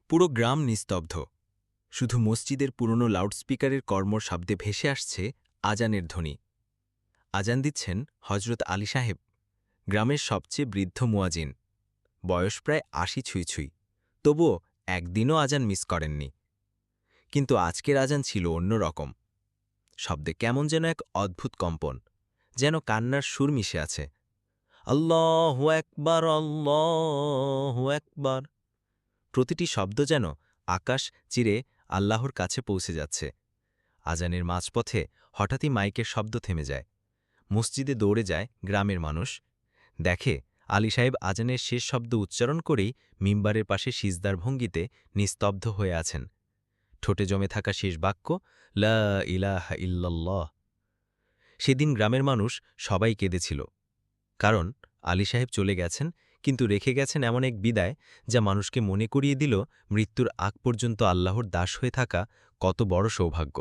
পুরো গ্রাম নিস্তব্ধ। শুধু মসজিদের পুরনো লাউডস্পিকারের কর্মর শব্দে ভেসে আসছে আজানের ধ্বনি। আজান দিচ্ছেন হজরত আলী সাহেব, গ্রামের সবচেয়ে বৃদ্ধ মুয়াজিন। বয়স প্রায় ৮০ ছুঁই ছুঁই, তবুও একদিনও আজান মিস করেননি। কিন্তু আজকের আজান ছিল অন্যরকম। শব্দে কেমন যেন এক অদ্ভুত কম্পন, যেন কান্নার সুর মিশে আছে। আল্লাহু আকবার, আল্লাহু আকবার। প্রতিটি শব্দ যেন আকাশ চিরে আল্লাহর কাছে পৌঁছে যাচ্ছে। আজানের মাঝপথে হঠাৎই মাইকের শব্দ থেমে যায়। মসজিদে দৌড়ে যায় গ্রামের মানুষ। দেখে আলী সাহেব আজানের শেষ শব্দ উচ্চারণ করেই মিম্বারের পাশে সিজদার ভঙ্গিতে নিস্তব্ধ হয়ে আছেন। ঠোঁটে জমে থাকা শেষ বাক্য, লা ইলাহা ইল্লাল্লাহ। সেদিন গ্রামের মানুষ সবাই কেঁদেছিল, কারণ আলী সাহেব চলে গেছেন, কিন্তু রেখে গেছেন এমন এক বিদায় যা মানুষকে মনে করিয়ে দিল মৃত্যুর আগ পর্যন্ত আল্লাহর দাস হয়ে থাকা কত বড় সৌভাগ্য।